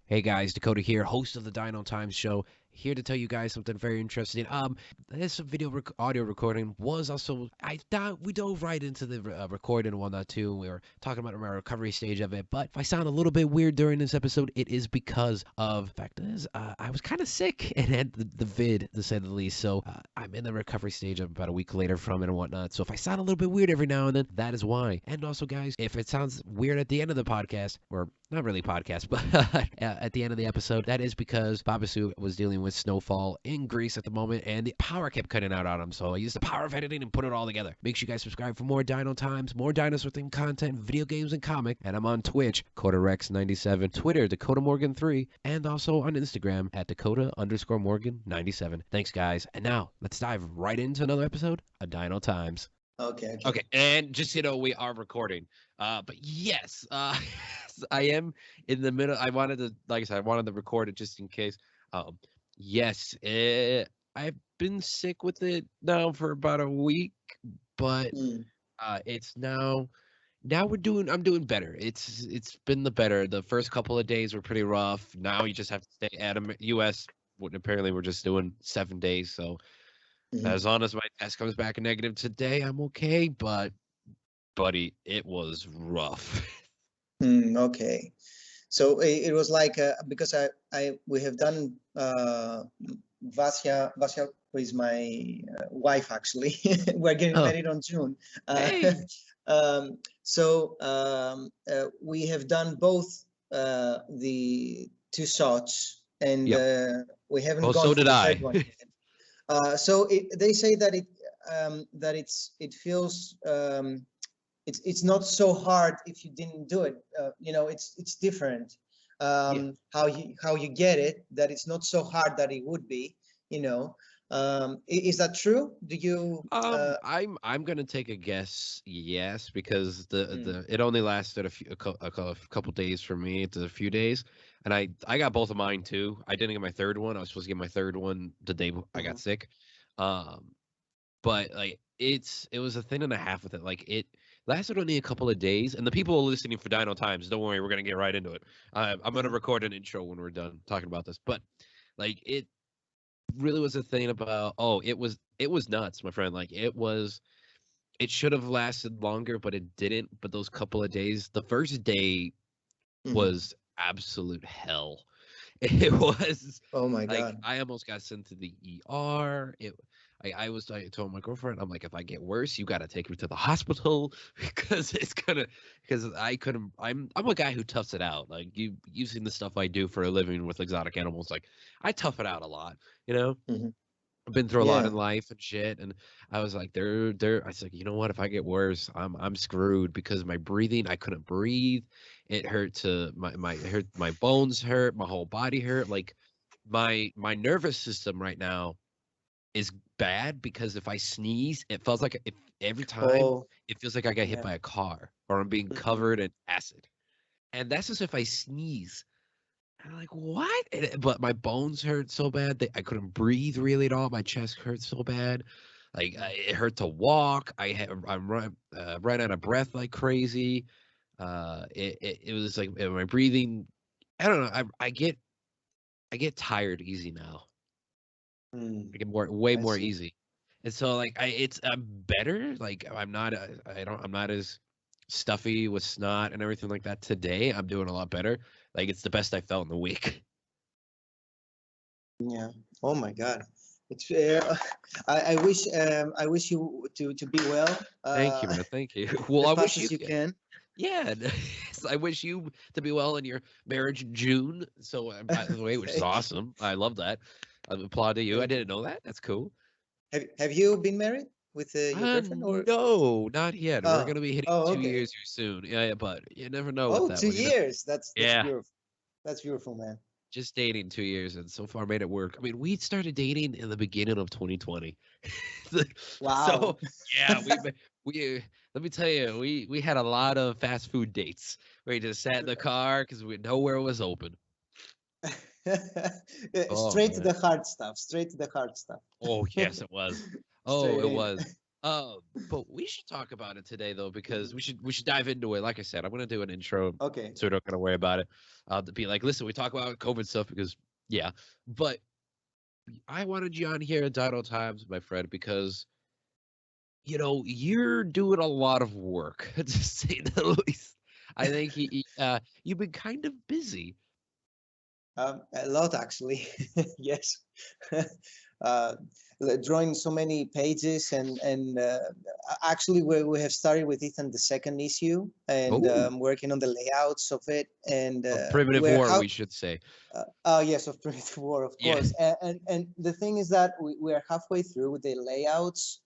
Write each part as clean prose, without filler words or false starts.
Hey guys, Dakota here, host of the Dino Times show, here to tell you guys something very interesting. This audio recording was also I thought we dove right into the recording and whatnot too. We were talking about my recovery stage of it, but if I sound a little bit weird during this episode, it is because of the fact is I was kind of sick and had the vid to say the least. So I'm in the recovery stage of about a week later from it and whatnot. So if I sound a little bit weird every now and then, that is why. And also, guys, if it sounds weird at the end of the podcast, or not really podcast, but at the end of the episode, that is because Babisu was dealing with snowfall in Greece at the moment, and the power kept cutting out on him. So I used the power of editing and put it all together. Make sure you guys subscribe for more Dino Times, more dinosaur themed content, video games, and comic. And I'm on Twitch, KourtisRex97, Twitter, Dakota Morgan 3, and also on Instagram at Dakota_Morgan97. Thanks, guys. And now let's dive right into another episode of Dino Times. Okay. And just we are recording. But yes, I am in the middle. I wanted to, like I said, I wanted to record it just in case. Yes, I've been sick with it now for about a week, but it's now I'm doing better. It's been the better. The first couple of days were pretty rough. Now you just have to stay at US. Apparently, we're just doing 7 days, so. As long as my test comes back negative today, I'm okay. But, buddy, it was rough. Okay. So it was like because we have done Vasya who is my wife actually. We're getting married on June. Hey. We have done both the 2 shots, and we haven't gone So for did the I. third one yet. They say that it feels it's not so hard if you didn't do it. It's different. How you get it, that it's not so hard that it would be. Is that true? Do you? I'm gonna take a guess. Yes, because the it only lasted a couple days for me. It's a few days, and I got both of mine too. I didn't get my third one. I was supposed to get my third one the day I got sick. But like it was a thing and a half with it. Like it lasted only a couple of days, and the people listening for Dino Times, don't worry, we're gonna get right into it. I'm gonna record an intro when we're done talking about this, but like it really was a thing about it was nuts, my friend. Like it should have lasted longer, but it didn't. But those couple of days, the first day was absolute hell. It was, oh my like, God, I almost got sent to the ER. I told my girlfriend, I'm like, if I get worse, you got to take me to the hospital because I couldn't. I'm a guy who toughs it out. Like you've seen the stuff I do for a living with exotic animals. Like I tough it out a lot, you know. I've been through a lot in life and shit, and I was like, I was like, you know what? If I get worse, I'm screwed because my breathing, I couldn't breathe. It hurt to my bones hurt, my whole body hurt. Like my nervous system right now is bad because if I sneeze, it feels like every time it feels like I got hit by a car or I'm being covered in acid, and that's just if I sneeze. I'm like, what? But my bones hurt so bad that I couldn't breathe really at all. My chest hurt so bad. Like it hurt to walk. I'm right out of breath like crazy. It was like my breathing. I don't know. I get tired easy now. I get way more easy. And so like I'm better. Like I'm not as stuffy with snot and everything like that today. I'm doing a lot better. Like it's the best I felt in the week. Yeah. Oh my God. It's I wish you to be well. Thank you, man. Thank you. Well, As I fast wish as you can. Yeah, I wish you to be well in your marriage in June. So, by the way, which is awesome. I love that. I applaud to you. I didn't know that. That's cool. Have you been married with your girlfriend or? No, not yet. We're gonna be hitting 2 okay. years here soon. Yeah, but you never know with that 2 one. years. That's Yeah. beautiful. That's beautiful, man. Just dating 2 years, and so far made it work. I mean, we started dating in the beginning of 2020. Wow. So yeah, we let me tell you, we had a lot of fast food dates. We just sat in the car because nowhere was open. Straight to the hard stuff. Straight to the hard stuff. Oh yes, it was. Oh, it was. But we should talk about it today though, because we should dive into it. Like I said, I'm gonna do an intro, Okay. so we're not gonna worry about it. To be like, listen, we talk about COVID stuff because yeah, but I wanted you on here at Dino Times, my friend, because you're doing a lot of work to say the least. I think you've been kind of busy. A lot, actually. Yes. uh, Drawing so many pages, and actually, we have started with Ethan the second issue, and Oh, working on the layouts of it, and a primitive we're war, how. we should say. Yes, of Primitive War, of Yeah. course. And the thing is that we are halfway through with the layouts.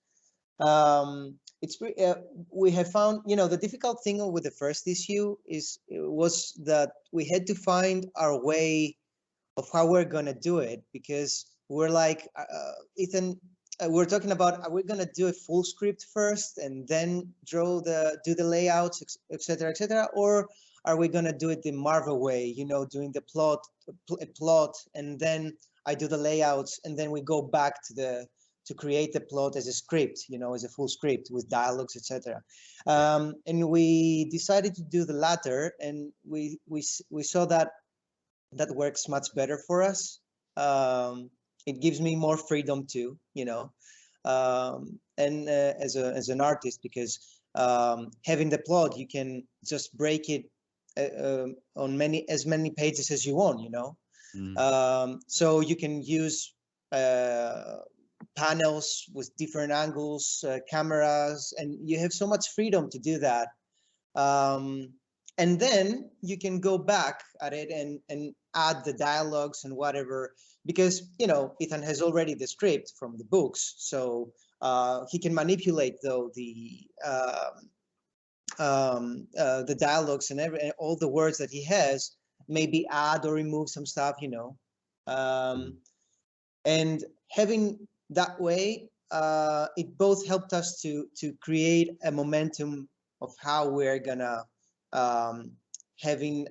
We have found, the difficult thing with the first issue was that we had to find our way of how we're gonna do it, because we're like, Ethan, we're talking about, are we gonna do a full script first and then do the layouts, etc., etc., or are we gonna do it the Marvel way, doing the plot, and then I do the layouts, and then we go back to create the plot as a script, as a full script with dialogues, etc. And we decided to do the latter, and we saw that works much better for us. It gives me more freedom too, and as an artist, because having the plot, you can just break it on as many pages as you want, Mm. so you can use panels with different angles, cameras, and you have so much freedom to do that. And then you can go back at it and add the dialogues and whatever, because Ethan has already the script from the books, so he can manipulate though the dialogues and all the words that he has, maybe add or remove some stuff, and having that way, it both helped us to create a momentum of how we're gonna having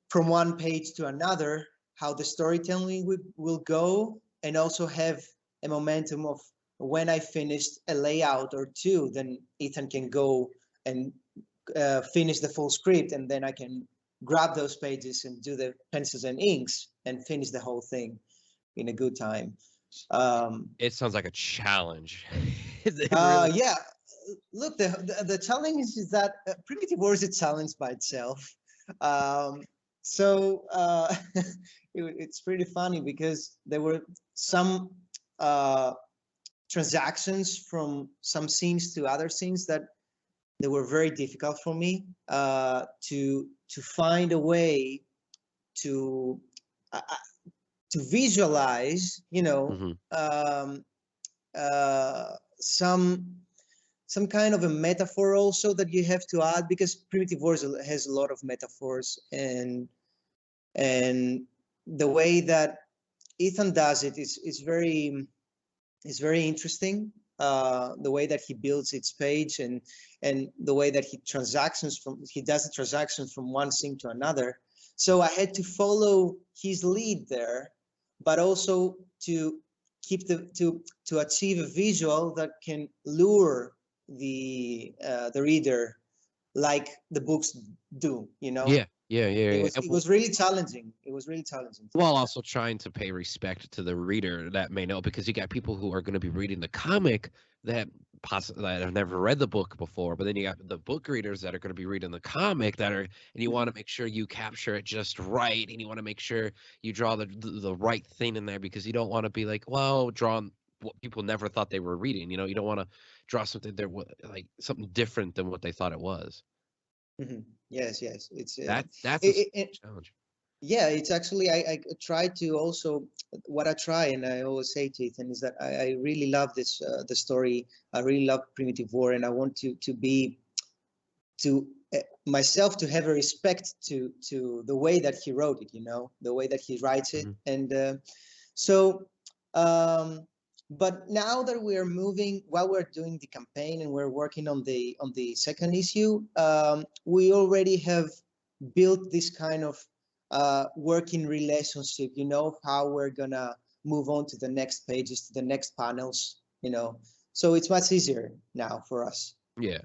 from one page to another, how the storytelling will go, and also have a momentum of when I finished a layout or two, then Ethan can go and finish the full script, and then I can grab those pages and do the pencils and inks and finish the whole thing in a good time. It sounds like a challenge. It really. Yeah, look, the challenge is that Primitive War is a challenge by itself. Um, so it's pretty funny, because there were some transactions from some scenes to other scenes that they were very difficult for me to find a way to uh, to visualize, Mhm. Some kind of a metaphor also that you have to add, because Primitive Wars has a lot of metaphors, and the way that Ethan does it is very interesting. The way that he builds its page, and the way that he does the transactions from one scene to another. So I had to follow his lead there, but also to keep to achieve a visual that can lure the reader, like the books do. Yeah, yeah, yeah, yeah. It was really challenging. It was really challenging to do While that. also trying to pay respect to the reader that may know, because you got people who are going to be reading the comic that possibly that have never read the book before, but then you got the book readers that are going to be reading the comic and you want to make sure you capture it just right, and you want to make sure you draw the right thing in there, because you don't want to be like, well, drawing what people never thought they were reading. You don't want to draw something there like something different than what they thought it was. Mhm. Yes, yes. It's That's a it, challenge. yeah, it's actually, I try to also, what I try, and I always say to Ethan, is that I really love this the story. I really love Primitive War, and I want to be to myself, to have a respect to the way that he wrote it, the way that he writes it. Mhm. And so but now that we are moving, while we're doing the campaign and we're working on the second issue, we already have built this kind of working relationship, how we're gonna move on to the next pages, to the next panels, So it's much easier now for us Yeah.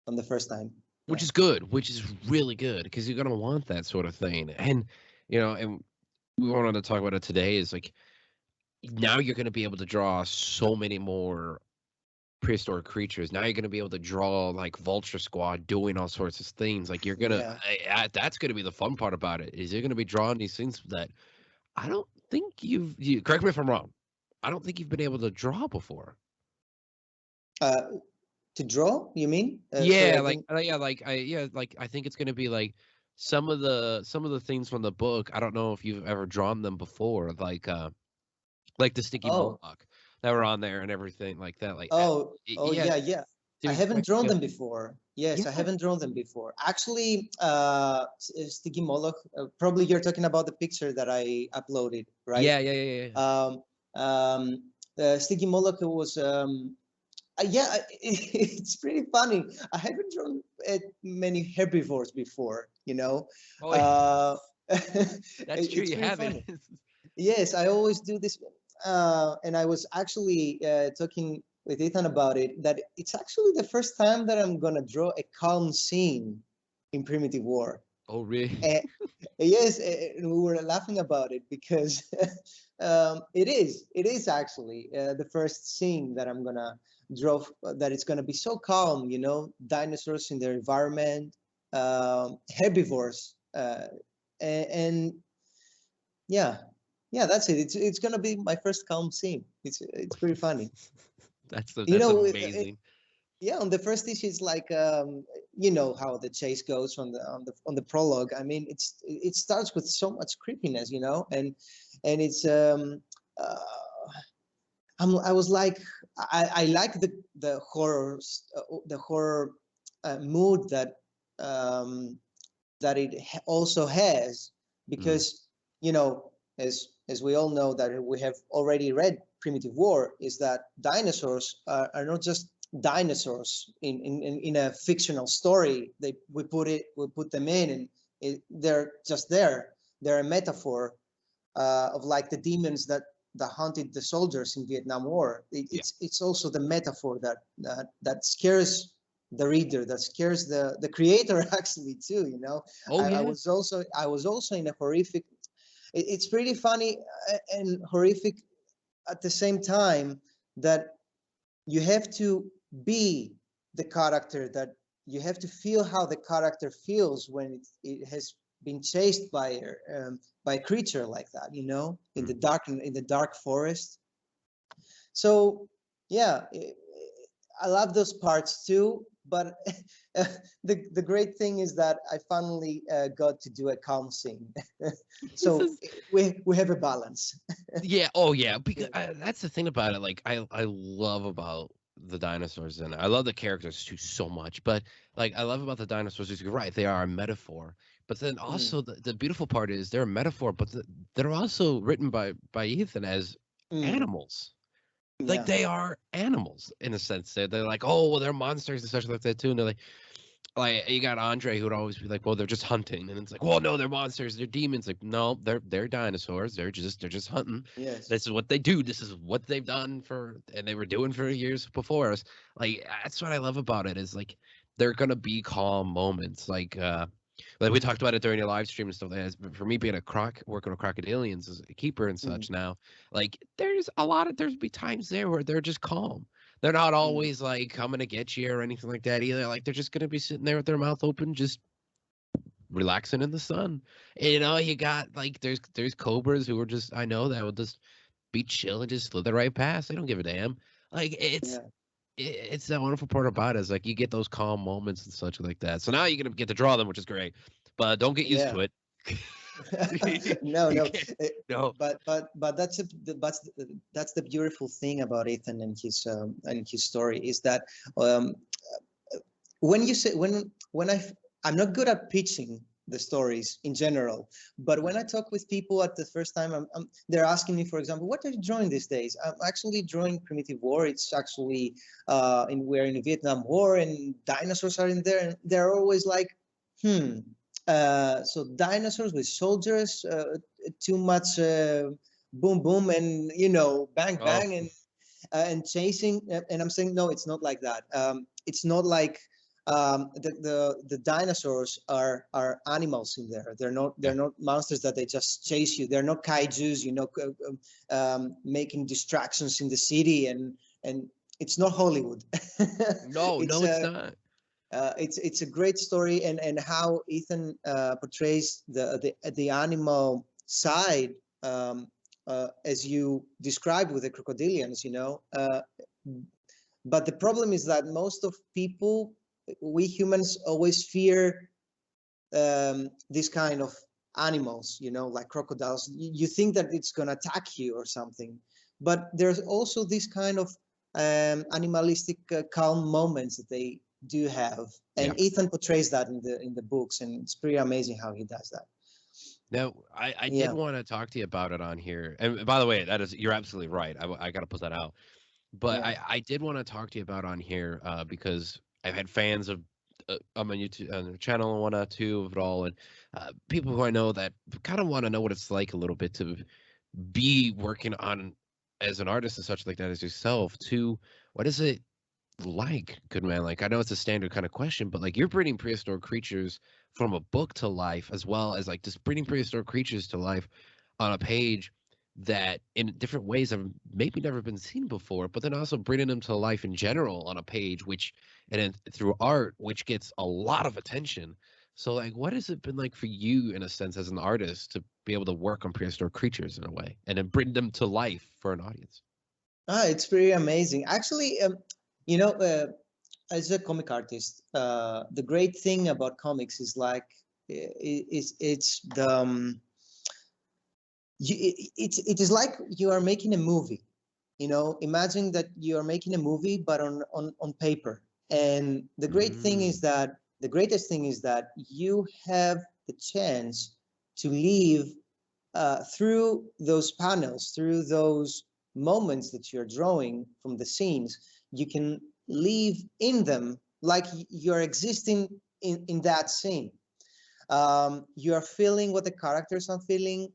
on the first time. Which Yeah. is good, which is really good because you're gonna want that sort of thing. And and we wanted to talk about it today is like now you're gonna be able to draw so many more prehistoric creatures. Now you're gonna be able to draw like Vulture Squad doing all sorts of things. Like you're gonna Yeah. that's gonna be the fun part about it, is you're gonna be drawing these things that I don't think you correct me if I'm wrong. I don't think you've been able to draw before. To draw, you mean? Sorry, Yeah, I like didn't. like I think it's gonna be like some of the things from the book. I don't know if you've ever drawn them before, like the sticky Oh, Moloch that were on there and everything like that. Like oh, yeah, yeah, yeah. I dude, haven't correct me drawn if them before. Yes, I yeah, haven't drawn them before. Actually, Sticky Moloch, probably you're talking about the picture that I uploaded, right? yeah. Um, Sticky Moloch was, yeah, it's pretty funny. I haven't drawn many herbivores before, you know. Oh, yeah, Uh, that's true. it's You pretty haven't. funny. Yes, I always do this. And I was actually talking with Ethan about it, that it's actually the first time that I'm gonna draw a calm scene in Primitive War. Oh, really? Uh, yes, and we were laughing about it because it is actually the first scene that I'm gonna draw, that it's gonna be so calm, dinosaurs in their environment, herbivores, and yeah, yeah, that's it. It's gonna be my first calm scene. It's pretty funny. You That's know, amazing. yeah, on the first issue, it's like you know how the chase goes on the prologue. I mean, it starts with so much creepiness, and it's uh, I was like, I like the horror, mood um, that it also has, Mm. because as we all know, that we have already read Primitive War, is that dinosaurs are not just dinosaurs in a fictional story. We put them in, and they're just there. They're a metaphor of like the demons that haunted the soldiers in Vietnam War. Yeah. It's also the metaphor that scares the reader, that scares the creator actually too. Oh, yeah. I was also in a horrific. It's pretty funny and horrific at the same time, that you have to be the character, that you have to feel how the character feels when it has been chased by a creature like that, in the dark forest. So yeah, I love those parts too. But the great thing is that I finally got to do a calm scene. This So is we have a balance. yeah. Oh, yeah. Because Yeah. that's the thing about it. Like I love about the dinosaurs, and I love the characters too so much. But like I love about the dinosaurs is you're right, they are a metaphor. But then Mm, also the beautiful part is they're a metaphor, but they're also written by Ethan as mm, animals. Like yeah. they are animals in a sense. They're like, oh well, they're monsters and such like that too. And they're like you got Andre who would always be like, well, they're just hunting, and it's like, well, no, they're monsters, they're demons. Like, no, they're dinosaurs. They're just hunting. Yes. This is what they do. This is what they've done and they were doing for years before us. Like that's what I love about it, is like they're gonna be calm moments. Like we talked about it during your live stream and stuff like that. For me being working with crocodilians as a keeper and Mm, such now, like there's be times there where they're just calm. They're not mm, always like coming to get you or anything like that either. Like they're just gonna be sitting there with their mouth open, just relaxing in the sun. And, you got like there's cobras who are just I know that will just be chill and just slither right past. They don't give a damn. Like yeah. it's that wonderful part about it, is like you get those calm moments and such like that. So now you're gonna get to draw them, which is great. But don't get used Yeah. to it. No, You no. can't. eh, No. but that's the beautiful thing about Ethan and his story, is that um, when you say when I'm not good at pitching the stories in general, but when I talk with people at the first time, they're asking me, for example, what are you drawing these days? I'm actually drawing Primitive War. It's actually we're in the Vietnam War, and dinosaurs are in there, and they're always like, hmm. So dinosaurs with soldiers, too much boom boom, and bang Oh, bang, and chasing. And I'm saying no, it's not like that. It's not like the dinosaurs are animals in there. They're not monsters that they just chase you. They're not kaijus, making distractions in the city, and it's not Hollywood. No, it's no, it's not. it's a great story, and how Ethan portrays the animal side, as you described with the crocodilians, but the problem is that most of people, we humans, always fear this kind of animals, like crocodiles. You think that it's going to attack you or something, but there's also this kind of animalistic calm moments that they do have, Yeah. and Ethan portrays that in the books, and it's pretty amazing how he does that. Now, I did Yeah, want to talk to you about it on here. And by the way, you're absolutely right. I got to put that out. But yeah. I did want to talk to you about on here because I've had fans of on my YouTube on the channel and whatnot too of it all, and people who I know that kind of want to know what it's like a little bit to be working on as an artist and such like that as yourself. To what is it like, good man? Like, I know it's a standard kind of question, but like you're bringing prehistoric creatures from a book to life, as well as like just bringing prehistoric creatures to life on a page that in different ways have maybe never been seen before, but then also bringing them to life in general on a page, which and then through art, which gets a lot of attention. So, like, what has it been like for you, in a sense, as an artist, to be able to work on prehistoric creatures in a way and then bring them to life for an audience? It's pretty amazing, actually. You know, as a comic artist, the great thing about comics is like it's the it is like you are making a movie. Imagine that you are making a movie, but on paper. And the greatest thing is that you have the chance to live through those panels, through those moments that you're drawing from the scenes. You can live in them like you're existing in that scene. You are feeling what the characters are feeling.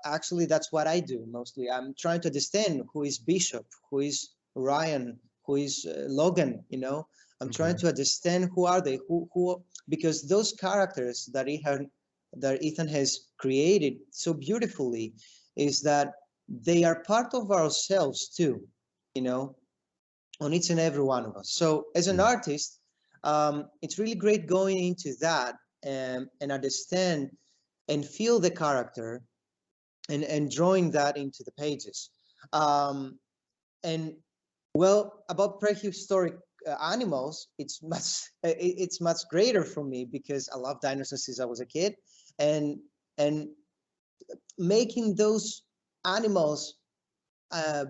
Actually, that's what I do mostly. I'm trying to understand who is Bishop, who is Ryan, who is Logan. I'm trying to understand who are they, who because those characters that Ethan has created so beautifully is that they are part of ourselves too. On each and every one of us. So as an artist, it's really great going into that and understand and feel the character and drawing that into the pages. And well, about prehistoric animals, it's much greater for me because I love dinosaurs since I was a kid, and making those animals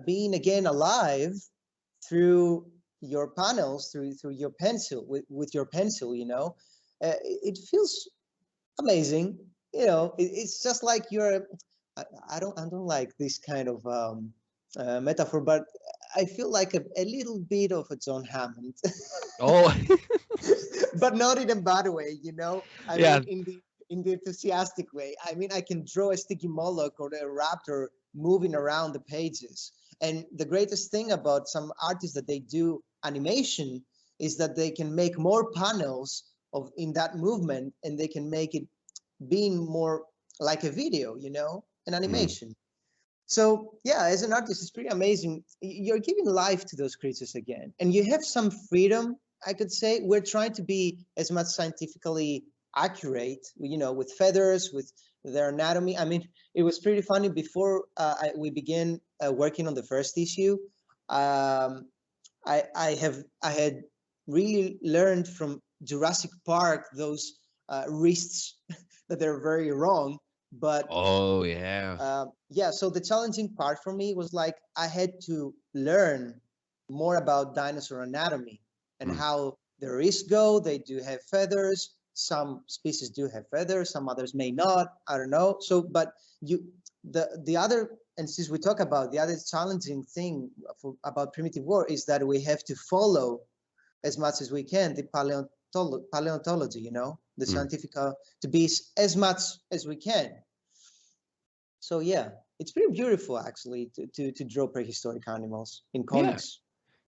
being again alive through your panels, through your pencil, with your pencil, it feels amazing. It's just like I don't like this kind of metaphor, but I feel like a little bit of a John Hammond. Oh, But not in a bad way, I yeah. mean, in the enthusiastic way. I mean, I can draw a sticky moloch or a raptor moving around the pages. And the greatest thing about some artists that they do animation is that they can make more panels in that movement, and they can make it being more like a video, an animation. So yeah, as an artist, it's pretty amazing. You're giving life to those creatures again, and you have some freedom. I could say we're trying to be as much scientifically accurate, with feathers, with their anatomy. I mean, it was pretty funny before we began working on the first issue. I had really learned from Jurassic Park those wrists that they're very wrong, but Oh, yeah. yeah. So the challenging part for me was like I had to learn more about dinosaur anatomy and how their wrists go. They do have feathers. Some species do have feathers. Some others may not. I don't know. So, but the other, and since we talk about the other challenging thing about primitive war is that we have to follow as much as we can the paleontology, the scientific, to be as much as we can. So yeah, it's pretty beautiful actually to draw prehistoric animals in Yeah. comics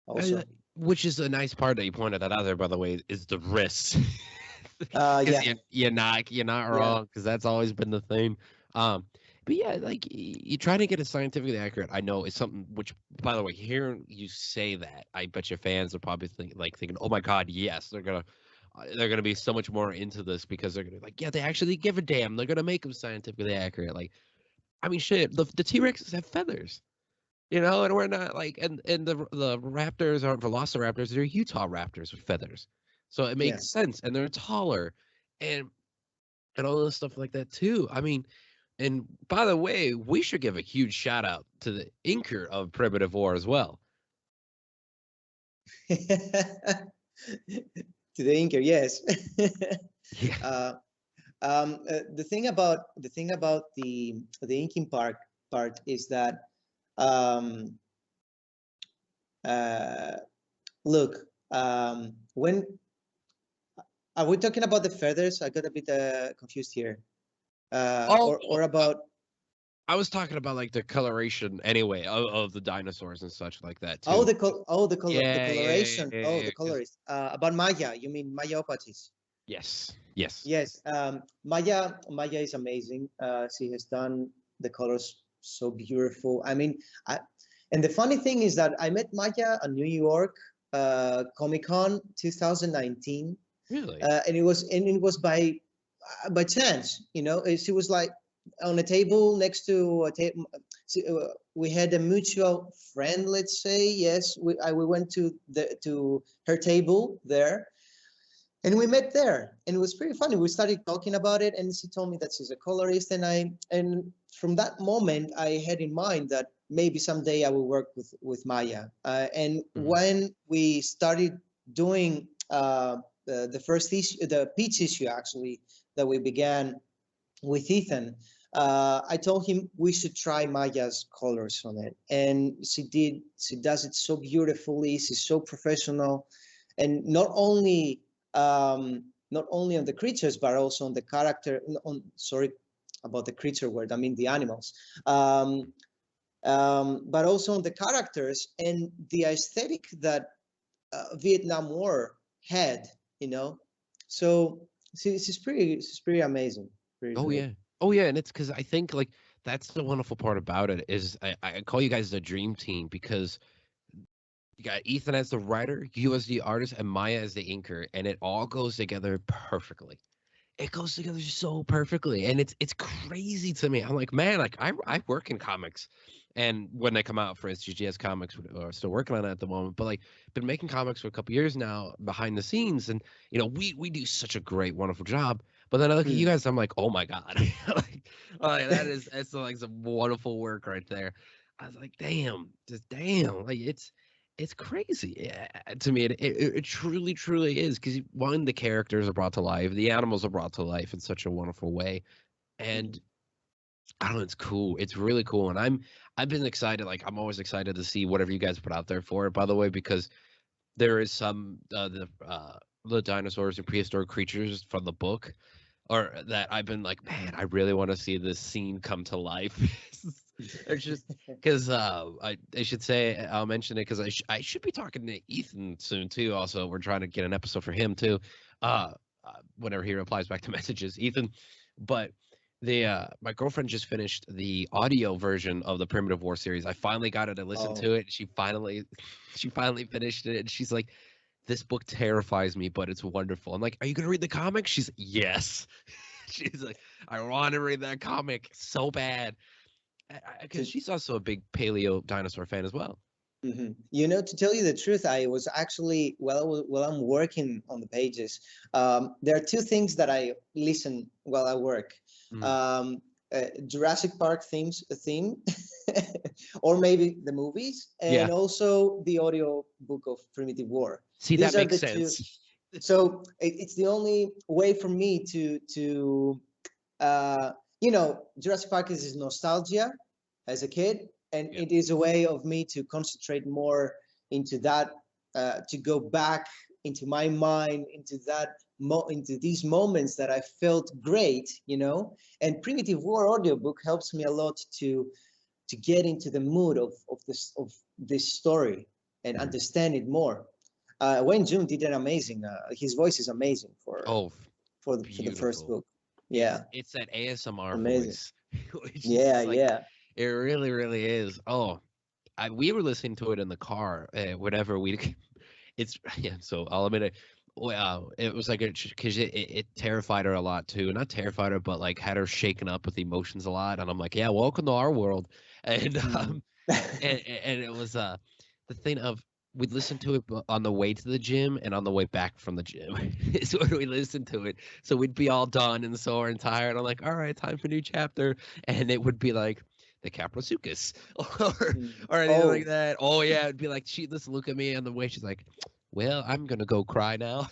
also. Which is a nice part that you pointed that out there, by the way, is the risks. Yeah, Because you're not yeah, wrong, because that's always been the thing. Um, but yeah, like you try to get it scientifically accurate. I know it's something which, by the way, hearing you say that, I bet your fans are probably thinking, oh my god, yes, they're gonna be so much more into this because they're gonna be like, yeah, they actually give a damn. They're gonna make them scientifically accurate. Like, I mean, shit, the T Rexes have feathers. And we're not like, and the raptors aren't velociraptors; they're Utah raptors with feathers, so it makes yes. sense. And they're taller, and and all this stuff like that too. I mean, and by the way, we should give a huge shout out to the inker of Primitive War as well. To the inker, yes. Yeah. The thing about the inking part is that um, uh, look, when are we talking about the feathers? I got a bit confused here. Oh, Or about I was talking about like the coloration anyway of the dinosaurs and such like that oh too. the Yeah, yeah, yeah, coloration. yeah, Oh, yeah, the 'cause- colorist. About Maya, you mean Mayaopathies? yes, yes. Yes, Maya is amazing. She has done the colors so beautiful. I mean, and the funny thing is that I met Maya at New York Comic Con 2019, Really? and it was by chance. She was like on a table next to a table. We had a mutual friend, let's say. Yes, we went to her table there, and we met there, and it was pretty funny. We started talking about it, and she told me that she's a colorist, and from that moment I had in mind that maybe someday I will work with Maya. And Mhm. when we started doing the first issue, the pitch issue actually, that we began with Ethan, I told him we should try Maya's colors on it, and she did. She does it so beautifully. She's so professional, and not only on the creatures but also on the character. On sorry about the creature word. I mean the animals. But also on the characters and the aesthetic that Vietnam War had. You know, so she's pretty amazing. Pretty Oh great. yeah. Oh yeah, and it's because I think like that's the wonderful part about it is I call you guys the dream team because you got Ethan as the writer, you as the artist, and Maya as the inker, and it all goes together perfectly. It goes together so perfectly, and it's crazy to me. I'm like, man, like I work in comics, and when they come out for SGGS Comics, we're still working on it at the moment. But like, been making comics for a couple years now behind the scenes, and we do such a great, wonderful job. But then I look at you Mm. guys, I'm like, oh my god, like that's like some wonderful work right there. I was like, damn, just damn, like it's crazy. Yeah, to me. It truly, truly is because one, the characters are brought to life, the animals are brought to life in such a wonderful way, and I don't know, it's cool. It's really cool, and I've been excited. Like I'm always excited to see whatever you guys put out there for it. By the way, because there is some the dinosaurs and prehistoric creatures from the book, or that I've been like, man, I really want to see this scene come to life. It's just because I should say I'll mention it because I should be talking to Ethan soon too. Also, we're trying to get an episode for him too. Whenever he replies back to messages, Ethan. But the my girlfriend just finished the audio version of the Primitive War series. I finally got her to listen Oh. to it. She finally finished it, and she's like, "This book terrifies me, but it's wonderful." I'm like, "Are you gonna read the comic?" She's like, "Yes." She's like, "I want to read that comic so bad," because To, she's also a big paleo dinosaur fan as well. To tell you the truth, I was actually while I'm working on the pages. There are two things that I listen while I work. Mm. Um, Jurassic Park theme, or maybe the movies, Yeah. and also the audio book of Primitive War. See, that These are makes the two. sense. So it's the only way for me to uh, Jurassic Park is nostalgia as a kid, and Yeah. it is a way of me to concentrate more into that, to go back into my mind, into into these moments that I felt great. And Primitive War audiobook helps me a lot to to get into the mood of this story and understand it more. Wayne June did an amazing. His voice is amazing Oh, for the first beautiful. book. Yeah, It's that ASMR amazing. voice. Which is Yeah, just like yeah. it really, really is. Oh, we were listening to it in the car. Whenever we, it's yeah. So I'll admit it. Wow, it was like because it terrified her a lot too. Not terrified her, but like had her shaken up with emotions a lot. And I'm like, yeah, welcome to our world. And Mm. and it was the thing of we'd listen to it on the way to the gym and on the way back from the gym is when we listened to it. So we'd be all done and sore and tired. I'm like, all right, time for a new chapter. And it would be like the Caprosuchus or anything like Oh, that. Oh yeah, it'd be like she'd just look at me on the way. She's like, well, I'm gonna go cry now.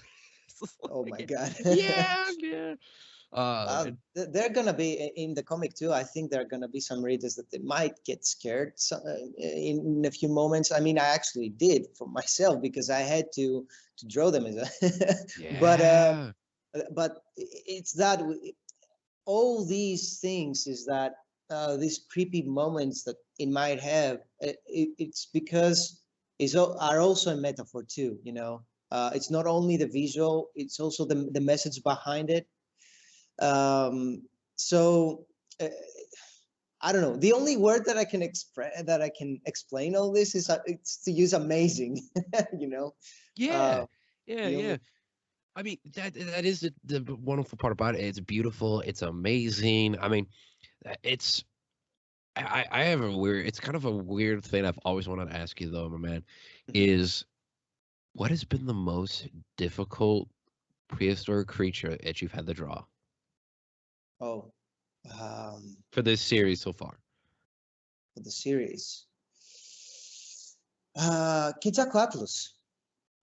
It's just oh my like, God. yeah, yeah. And They're gonna be in the comic too. I think there are gonna be some readers that they might get scared in a few moments. I mean, I actually did for myself because I had to draw them as a, yeah. but it's that all these things is that these creepy moments that it might have. It's because are also a metaphor too. You know, it's not only the visual; it's also the message behind it. So I don't know. The only word that I can explain all this is it's to use amazing. You know, Yeah. uh, Yeah, the yeah. only I mean, that is the wonderful part about it. It's beautiful. It's amazing. I mean, it's I have a weird. It's kind of a weird thing I've always wanted to ask you though, my man. Mhm. Is what has been the most difficult prehistoric creature that you've had to draw Oh, um, for this series so far? for the series, Quetzalcoatlus.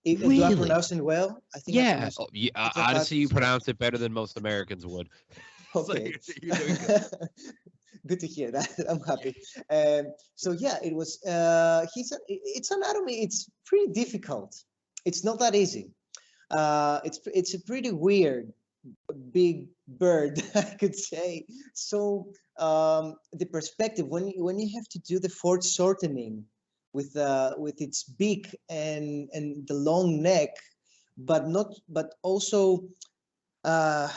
Do I Really? pronounce it well? I think I Yeah. pronounced Oh, yeah. Honestly, you Quetzalcoatlus well. pronounce it better than most Americans would. So Okay. you're doing good. Good to hear that. I'm happy. So yeah, it was. It's anatomy. It's pretty difficult. It's not that easy. It's a pretty weird big bird, I could say. So the perspective when you have to do the fourth shortening with its beak and the long neck, but also uh,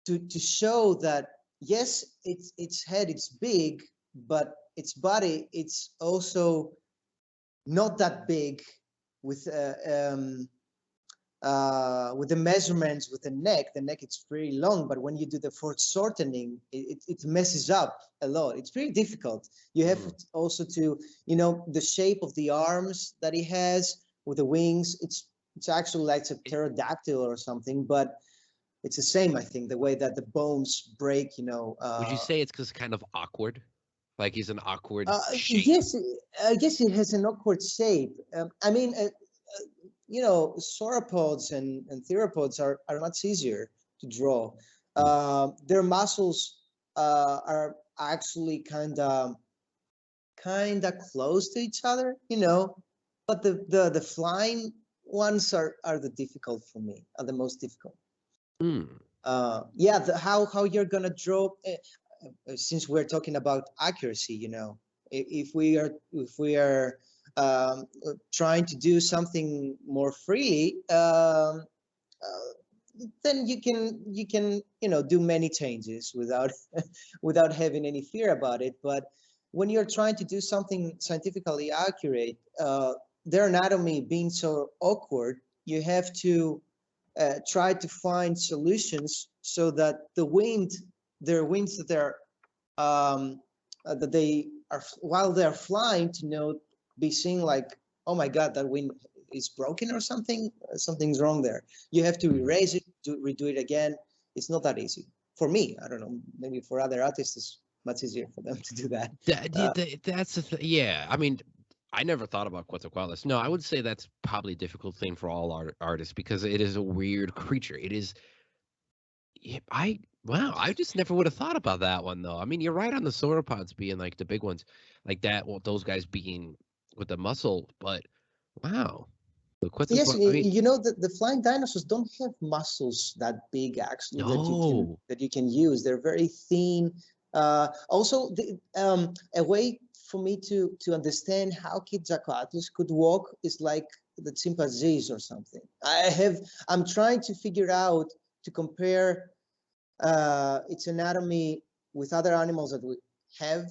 to show that yes, its head it's big, but its body it's also not that big with with the measurements with the neck it's pretty long, but when you do the fourth shortening, it messes up a lot. It's pretty difficult. You have Mm. also to, you know, the shape of the arms that he has with the wings. It's actually like a It, pterodactyl or something, but it's the same, I think, the way that the bones break, you know. would you say it's because kind of awkward? Like he's an awkward Uh, shape. yes, I guess it has an awkward shape. I mean, you know, sauropods and theropods are much easier to draw. Mm. Their muscles are actually kind of close to each other, you know. But the flying ones are the difficult for me, are the most difficult. Mm. Yeah, how you're gonna draw. Since we're talking about accuracy, you know, if we are trying to do something more freely, then you can do many changes without without having any fear about it. But when you're trying to do something scientifically accurate, their anatomy being so awkward, you have to try to find solutions so that their wings that they are while they're flying to be seen like, oh my god, that wing is broken or something. Something's wrong there. You have to erase it, redo it again. It's not that easy for me. I don't know. Maybe for other artists, it's much easier for them to do that. That's the thing. Yeah, I mean, I never thought about Quetzalcoatlus. No, I would say that's probably a difficult thing for all artists because it is a weird creature. It is. Yeah, wow, I just never would have thought about that one though. I mean, you're right on the sauropods being like the big ones, like that. Well, those guys being with the muscle, but wow, the Yes, Quetzalcoatl. I mean, you know the flying dinosaurs don't have muscles that big actually no. that you can use. They're very thin. Also, a way for me to understand how Quetzalcoatlus could walk is like the chimpanzees or something. I'm trying to figure out to compare its anatomy with other animals that we have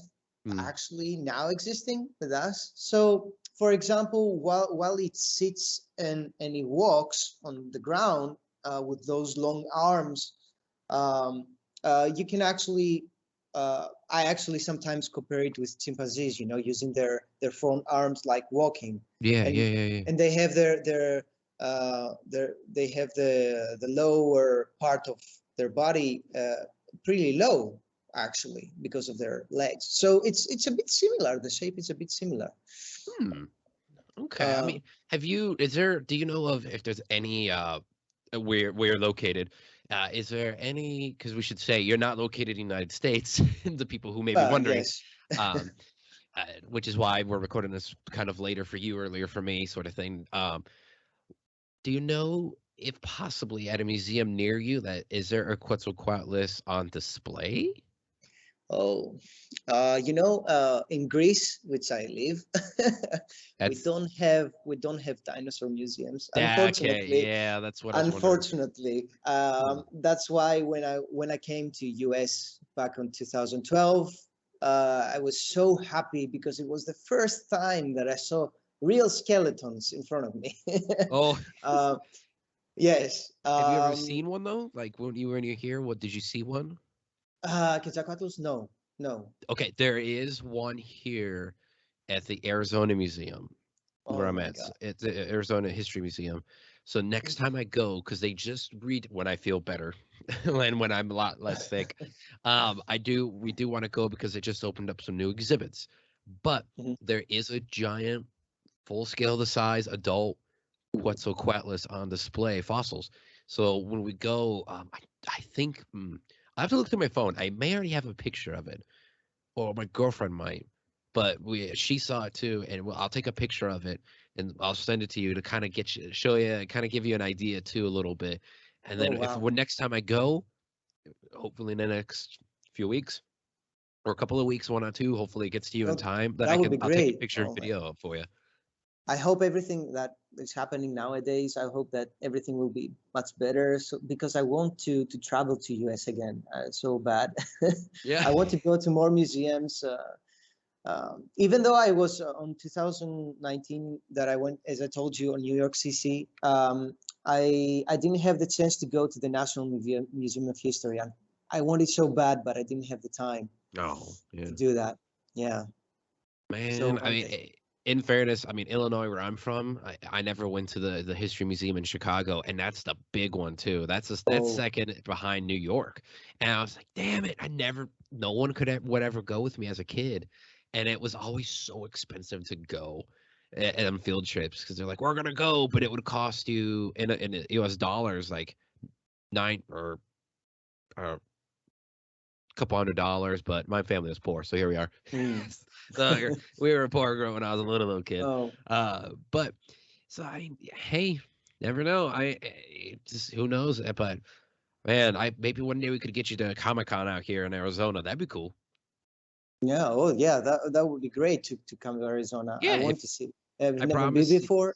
actually now existing with us. So, for example, while it sits and it walks on the ground with those long arms, you can actually. I actually sometimes compare it with chimpanzees, you know, using their front arms like walking. Yeah, and, yeah, yeah, yeah. And they have they have the lower part of their body pretty low actually because of their legs. So it's a bit similar. The shape is a bit similar. Hmm. Okay. I mean, do you know of if there's any where you're located? Is there any, because we should say you're not located in the United States, the people who may be wondering, Yes. um, which is why we're recording this kind of later for you, earlier for me, sort of thing. Do you know if possibly at a museum near you that is there a Quetzalcoatlus on display? Oh, in Greece, which I live, That's we don't have dinosaur museums, that. Okay, unfortunately. yeah, that's what I was wondering. Unfortunately, Hmm. that's why when I came to US back in 2012, I was so happy because it was the first time that I saw real skeletons in front of me. Oh, uh, yes. have you ever seen one though? Like when you were in here, what did you see one? Quetzalcoatlus? No, no. Okay, there is one here at the Arizona Museum where Oh I'm my at. God. It's the Arizona History Museum. So next time I go, because they just read when I feel better and when I'm a lot less sick, we do want to go because they just opened up some new exhibits. But Mhm. there is a giant, full scale the size adult Quetzalcoatlus on display, fossils. So when we go, I think I have to look through my phone. I may already have a picture of it, or my girlfriend might, but she saw it too, and I'll take a picture of it and I'll send it to you to kind of show you, kind of give you an idea too a little bit, and Oh then if wow. when next time I go, hopefully in the next few weeks or a couple of weeks, one or two, hopefully it gets to you in Oh, time that that would be I'll take a great. picture and Oh my. video for you. I hope everything that is happening nowadays, I hope that everything will be much better. So because I want to travel to US again, so bad. Yeah. I want to go to more museums. Even though I was on 2019 that I went, as I told you, on New York CC, I didn't have the chance to go to the National Museum of History. I wanted so bad, but I didn't have the time Oh, to yeah. do that. Yeah. Man, So I mean, in fairness, I mean, Illinois, where I'm from, I never went to the History Museum in Chicago, and that's the big one too. That's oh, second behind New York. And I was like, damn it, no one would ever go with me as a kid, and it was always so expensive to go on field trips because they're like, we're gonna go, but it would cost you in U.S. dollars like nine or couple $100, but my family was poor, so here we are. mm, We were poor growing when I was a little kid. oh. But so hey, never know. Just who knows? But man, I maybe one day we could get you to Comic-Con out here in Arizona. That'd be cool. Yeah, oh yeah, that would be great to come to Arizona. I Yeah, want if to see. I've I never been promise. before.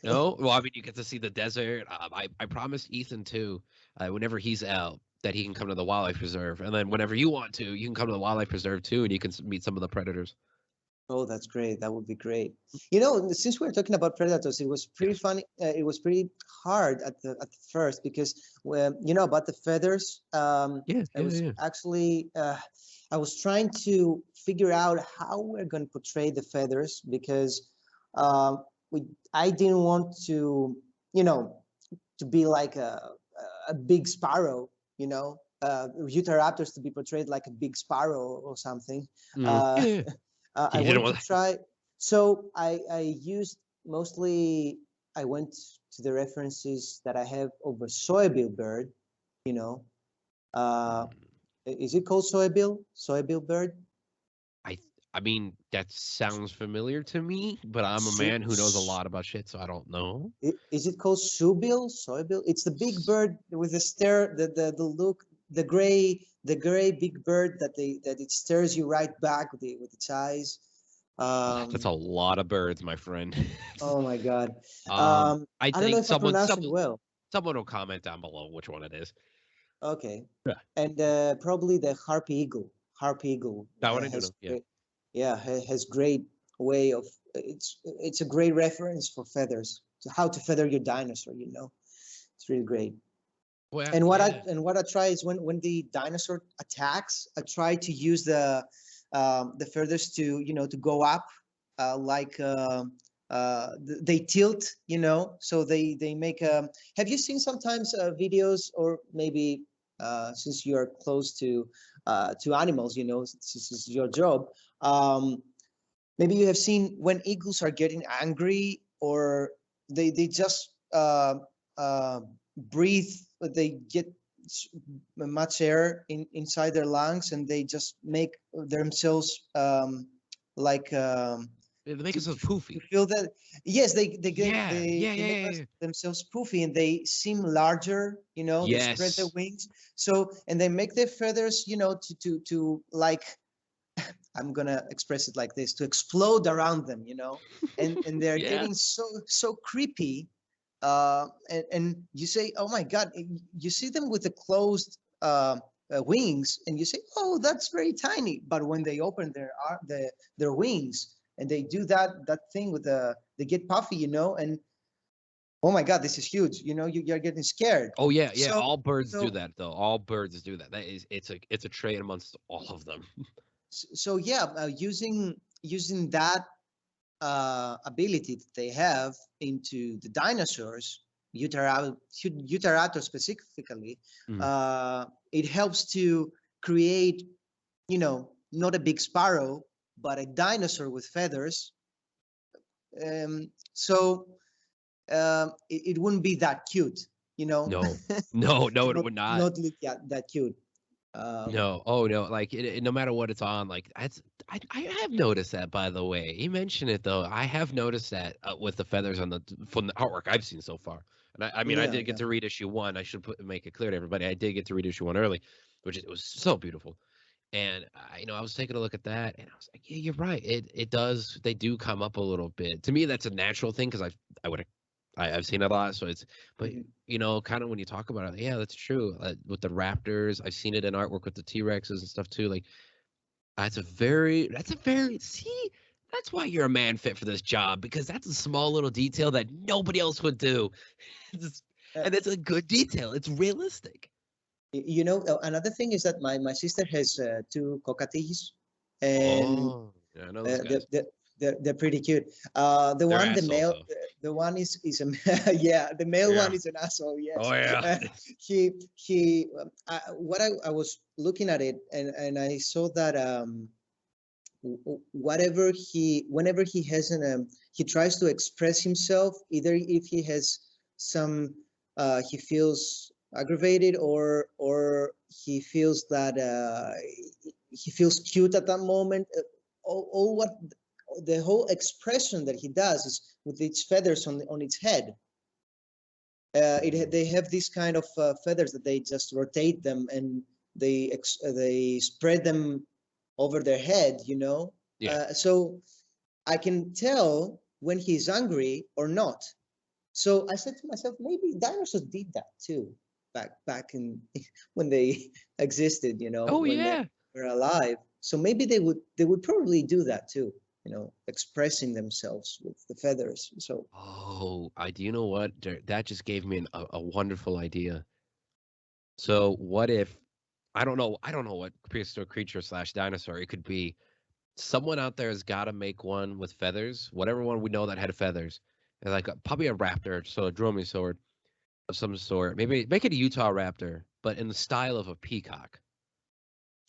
No, well, I mean, you get to see the desert. I promised Ethan too, whenever he's out, that he can come to the wildlife preserve, and then whenever you want to, you can come to the wildlife preserve too, and you can meet some of the predators. Oh, that's great. That would be great. You know, since we're talking about predators, it was pretty Yes. funny. It was pretty hard at the first because when you know about the feathers. Yeah, I yeah, was yeah. actually I was trying to figure out how we're going to portray the feathers because we I didn't want to you know to be like a big sparrow. You know, Utahraptors to be portrayed like a big sparrow or something. Yeah, Uh, yeah. I You didn't wanted to want. try. So I used mostly, I went to the references that I have of a soybill bird, you know. Uh, is it called soybill? Soybill bird? I I mean, that sounds familiar to me, but I'm a Su, man who knows a lot about shit, so I don't know. is it called subill? Soybill? It's the big S- bird with the stare, the look, the gray big bird that it stares you right back with its eyes. That's a lot of birds, my friend. Oh my God. I I don't know think if I pronounced it well. someone will comment down below which one it is. Okay. Yeah. And probably the harpy eagle. Harpy eagle That one I do has know. Yeah. great, yeah, has great way of it's a great reference for feathers. To how to feather your dinosaur, you know. It's really great. Well, And yeah. what I try is when the dinosaur attacks, I try to use the feathers to, you know, to go up, like they tilt, you know, so they make have you seen sometimes videos, or maybe since you're close to animals, you know, since this is your job, maybe you have seen when eagles are getting angry, or they just breathe, they get much air inside their lungs, and they just make themselves like They make it so to poofy. feel that, yes, Yeah. Yeah. they make Yeah. Yeah. themselves poofy, and they seem larger, you know, they spread their Yes. wings, so, and they make their feathers, you know, to like, I'm gonna express it like this, to explode around them, you know, and they're Yeah. getting so creepy, and you say, oh my God, you see them with the closed wings, and you say, oh, that's very tiny, but when they open their wings, and they do that thing with they get puffy, you know, and oh my God, this is huge, you know, you're getting scared. Oh yeah. Yeah. So All birds do so that though. All birds do that. That is, it's a trait amongst all of them. so yeah, using that ability that they have into the dinosaurs, Uterato specifically, Mhm. it helps to create, you know, not a big sparrow, but a dinosaur with feathers. So it wouldn't be that cute, you know. No. No. To No. It would not. not look that cute. Um, No, oh no, like no matter what it's on, like I have noticed that, by the way. You mentioned it though. I have noticed that with the feathers on the from the artwork I've seen so far. And I mean, I yeah, did get yeah. to read issue one. I should make it clear to everybody. I did get to read issue one early, it was so beautiful. And I was taking a look at that, and I was like, yeah, you're right. It does. They do come up a little bit. To me, that's a natural thing because I would I've seen it a lot. So it's, but Mhm. kind of when you talk about it, yeah, that's true. With the raptors, I've seen it in artwork with the T-Rexes and stuff too. Like that's a very see. That's why you're a man fit for this job, because that's a small little detail that nobody else would do. Uh, And it's a good detail. It's realistic. you know, another thing is that my sister has two cockatiels, and Oh, yeah, I know those they're, guys. they're pretty cute. The They're one, the assholes male, though. the one is a yeah, the male one Yeah. is an asshole. Oh Yes, yeah. he what I was looking at it, and I saw that whenever he has he tries to express himself, either if he has some he feels aggravated, or he feels that he feels cute at that moment, all what the whole expression that he does is with its feathers on its head. They have this kind of feathers that they just rotate them, and they spread them over their head, you know. Yeah. So I can tell when he's angry or not. So I said to myself, maybe dinosaurs did that too, back in when they existed, you know, Oh when they yeah. were alive. So maybe they would probably do that too, you know, expressing themselves with the feathers. So Oh, I do you know what? That just gave me a wonderful idea. So what if I don't know what prehistoric creature slash dinosaur it could be. Someone out there has got to make one with feathers, whatever one we know that had feathers, and like probably a raptor, so a dromaeosaur of some sort. Maybe make it a Utah raptor, but in the style of a peacock.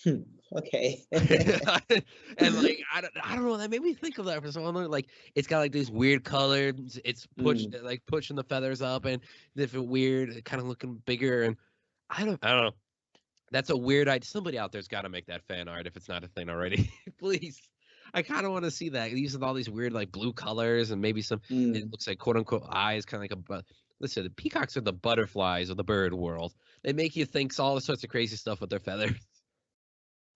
okay. And like I don't know, that made me think of that for so long. Like it's got like these weird colors. It's Mm. like pushing the feathers up and different weird, kind of looking bigger. And I don't know. That's a weird idea. Somebody out there's got to make that fan art if it's not a thing already. Please. I kind of want to see that using all these weird like blue colors and maybe some. It Mm. looks like quote unquote eyes, kind of like listen, the peacocks are the butterflies of the bird world. They make you think all sorts of crazy stuff with their feathers.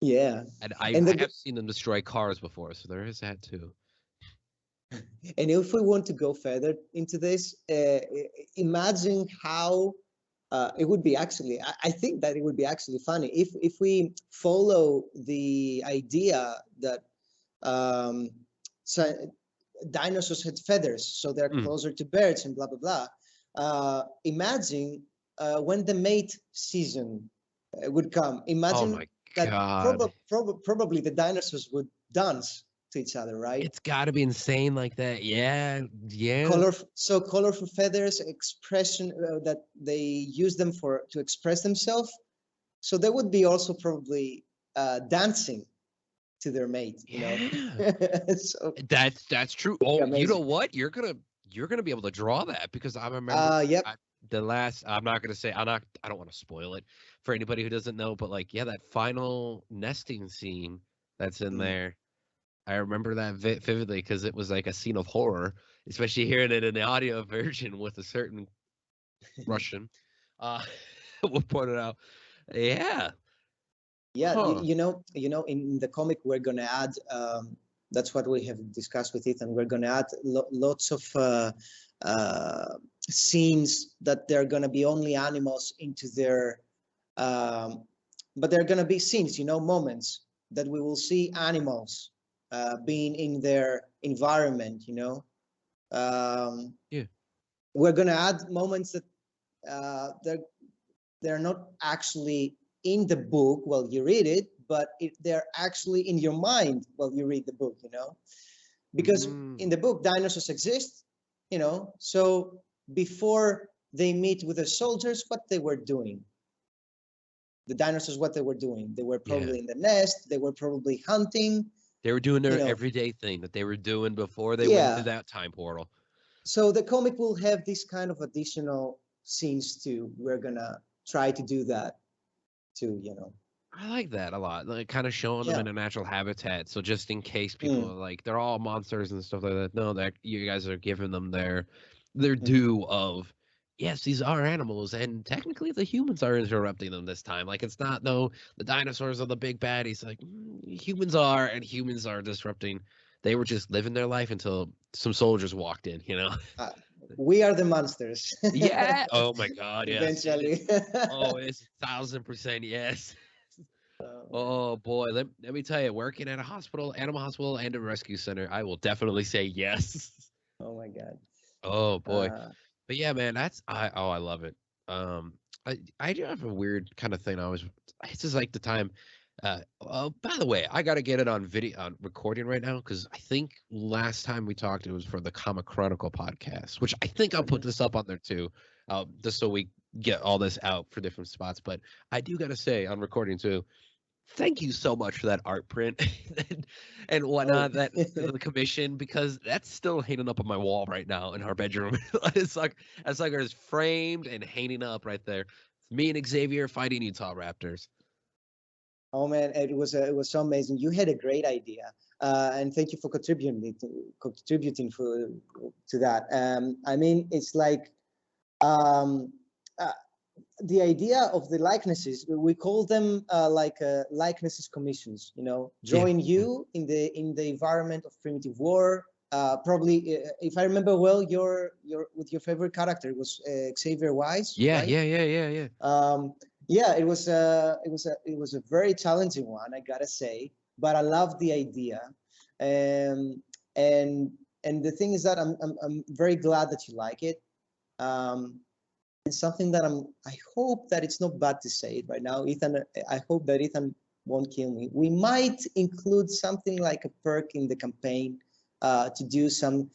Yeah. And And I have seen them destroy cars before, so there is that too. and if we want to go further into this, imagine how it would be actually. I think that it would be actually funny if we follow the idea that um, so dinosaurs had feathers, so they're Mm. closer to birds and blah blah blah. Imagine when the mate season would come. Oh Imagine my that God. probably the dinosaurs would dance to each other, right? It's got to be insane like that. Yeah, yeah. Colorful feathers, expression that they use them for to express themselves. So they would be also probably dancing to their mate, you know. Yeah. So That's true. Oh, you know amazing. what? You're gonna be able to draw that because I remember Yep. the last. I'm not gonna say. I'm not. I don't want to spoil it for anybody who doesn't know. But like, yeah, that final nesting scene that's in Mm. there. I remember that vividly because it was like a scene of horror, especially hearing it in the audio version with a certain Russian. Uh, we'll point it out. Yeah. Yeah, Huh. in the comic we're gonna add. That's what we have discussed with Ethan. We're gonna add lots of uh, scenes that they're gonna be only animals into their, um, but they're gonna be scenes, moments that we will see animals being in their environment. Yeah. We're gonna add moments that they're not actually in the book while you read it, but they're actually in your mind while you read the book, because Mm, in the book dinosaurs exist, so before they meet with the soldiers, what they were doing, the dinosaurs, what they were doing, they were yeah. probably in the nest, they were probably hunting, They were doing you their know everyday thing that they were doing before they went into yeah. that time portal. So the comic will have this kind of additional scenes too. We're gonna try to do that too, I like that a lot. Like kind of showing them yeah. in a natural habitat. So just in case people Mm, are like they're all monsters and stuff like that. No, that you guys are giving them their mhm. due of yes, these are animals, and technically the humans are interrupting them this time. Like it's not no the dinosaurs are the big baddies. Like humans are, and humans are disrupting. They were just living their life until some soldiers walked in. You know. Uh, we are the monsters. Yeah. Oh my God. Yes. It is. Eventually. Oh, it's 1,000% yes. Oh, man. Oh boy, let me tell you, working at a hospital, animal hospital, and a rescue center, I will definitely say yes. Oh my God. Oh boy, Uh, but yeah, man, I love it. I do have a weird kind of thing. It's just like the time. Oh, by the way, I gotta get it on video on recording right now because I think last time we talked it was for the Comic Chronicle podcast, which I think I'll put mhm. this up on there too, just so we get all this out for different spots. But I do gotta say on recording too thank you so much for that art print and Oh, whatnot that the commission because that's still hanging up on my wall right now in our bedroom. It's like that sucker is framed and hanging up right there. It's me and Xavier fighting Utah Raptors. oh man, it was so amazing. You had a great idea, and thank you for contributing to that. I mean, it's like um, uh, the idea of the likenesses. We call them like likenesses commissions. Yeah, Drawing yeah, you in the environment of primitive war. Probably, if I remember well, your with your favorite character was Xavier Wise, yeah, right? yeah, yeah, yeah, yeah. Yeah, it was a very challenging one, I gotta say, but I love the idea, um, and and the thing is that I'm very glad that you like it. Um, and something that I hope that it's not bad to say it right now, Ethan. I hope that Ethan won't kill me. We might include something like a perk in the campaign to do some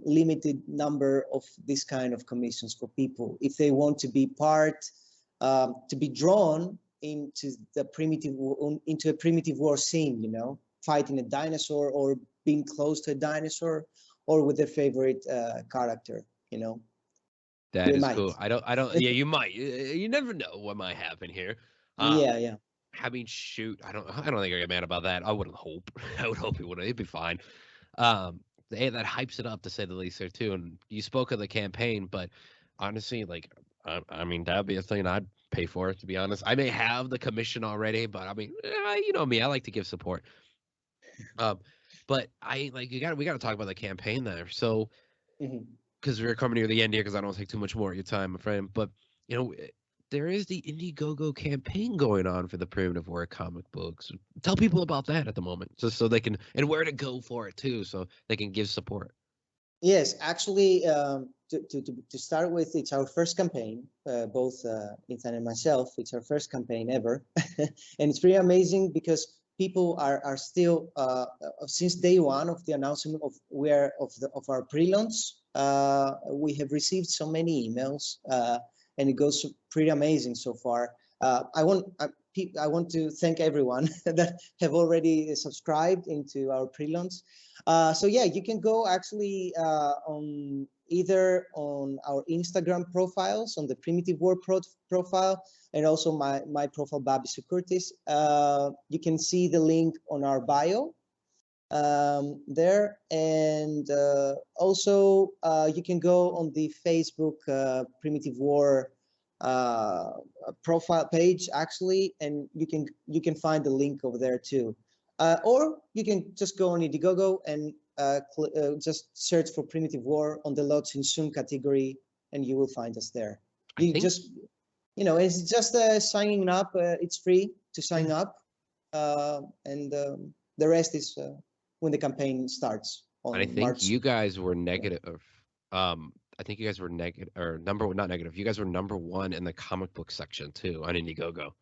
limited number of this kind of commissions for people if they want to be to be drawn into a primitive war scene, fighting a dinosaur or being close to a dinosaur or with their favorite character, you know. That We is might. cool. I don't. Yeah, you might. You never know what might happen here. Um, Yeah, yeah. I mean, shoot, I don't think I get mad about that. I wouldn't hope. I would hope it would. It'd be fine. Um, that hypes it up to say the least there too. And you spoke of the campaign, but honestly, like, I mean, that'd be a thing pay for it, to be honest. I may have the commission already, but I mean, you know me, I like to give support. But I like we got to talk about the campaign there. So Mhm. because we're coming near the end here, because I don't want to take too much more of your time, my friend. But you know, there is the Indiegogo campaign going on for the Primitive War comic books. Tell people about that at the moment, just so they can, and where to go for it too, so they can give support. Yes, actually, to start with, it's our first campaign, both Ethan and myself. It's our first campaign ever, and it's pretty amazing because people are still since day one of the announcement of of our pre-launch. We have received so many emails, and it goes pretty amazing so far. I want to thank everyone that have already subscribed into our pre-launch. So yeah, you can go actually on either on our Instagram profiles, on the Primitive War profile, and also my profile, Babisu Kourtis. You can see the link on our bio there, and also you can go on the Facebook Primitive War profile page actually, and you can find the link over there too. Or you can just go on Indiegogo and just search for Primitive War on the Lots in Soon category, and you will find us there. You just, you know, it's just signing up. It's free to sign up, and the rest is when the campaign starts on And I think March. you guys were negative. I think you guys were negative, or not negative. You guys were #1 in the comic book section too on Indiegogo.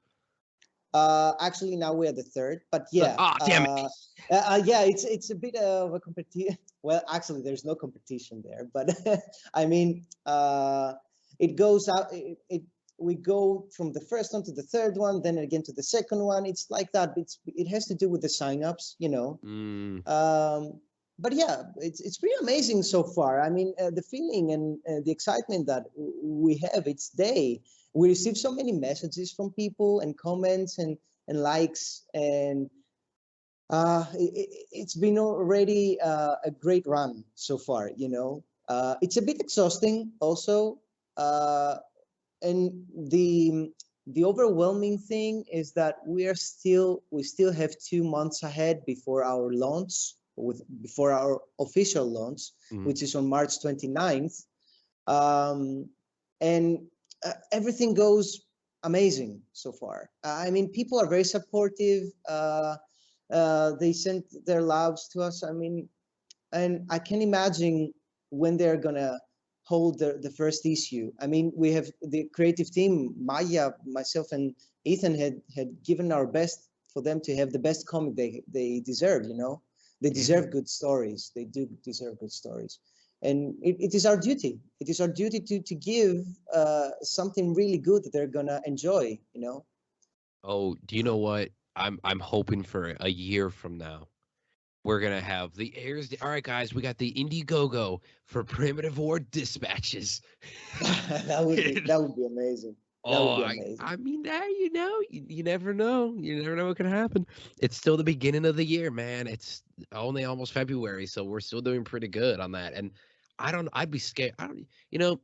Actually, now we're the third, but yeah. Damn it. Yeah, it's a bit of a competition. Well, actually, there's no competition there, but I mean, it goes out. We go from the first one to the third one, then again to the second one. It's like that. It has to do with the signups, you know. But yeah, it's pretty amazing so far. I mean, the feeling and the excitement that we have each day. We receive so many messages from people and comments and likes, and it's been already a great run so far. You know, it's a bit exhausting also, and the overwhelming thing is that we still have 2 months ahead before our launch, before our official launch, which is on March 29th, and everything goes amazing so far. I mean, people are very supportive. They sent their loves to us. I mean, and I can imagine when they're gonna hold the first issue. I mean, we have the creative team, Maya, myself, and Ethan had given our best for them to have the best comic they deserve. You know, they deserve good stories. They do deserve good stories. And it is our duty. It is our duty to give something really good that they're gonna enjoy. You know. Oh, do you know what? I'm hoping for a year from now. We're gonna have the airs. All right, guys, we got the Indiegogo for Primitive War dispatches. that would be amazing. That would be amazing. I mean, you know, you never know. You never know what can happen. It's still the beginning of the year, man. It's only almost February, so we're still doing pretty good on that. And I'd be scared. You know,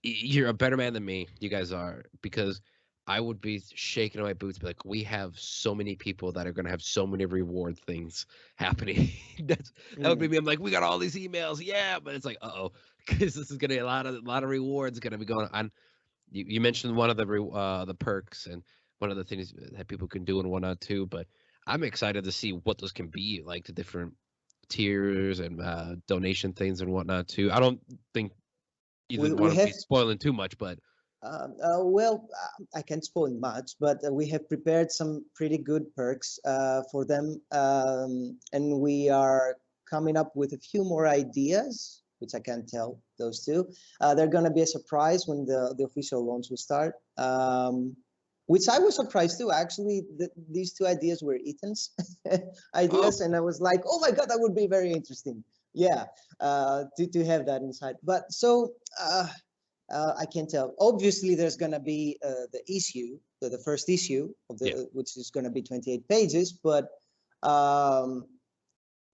you're a better man than me. You guys are, because I would be shaking my boots, be like, we have so many people that are going to have so many reward things happening. That would be me. I'm like, we got all these emails, yeah, but it's like, because this is going to be a lot of rewards going to be going on. You mentioned one of the perks and one of the things that people can do and whatnot too. But I'm excited to see what those can be, like the different tiers and donation things and whatnot too. I don't think you want to be spoiling too much, but well, I can't spoil much, but we have prepared some pretty good perks for them, and we are coming up with a few more ideas, which I can't tell those two. They're going to be a surprise when the official launch will start, which I was surprised too. Actually, these two ideas were Ethan's ideas, and I was like, oh my God, that would be very interesting. Yeah, to have that inside. But so I can't tell. Obviously, there's going to be the issue, the first issue of which is going to be 28 pages, but the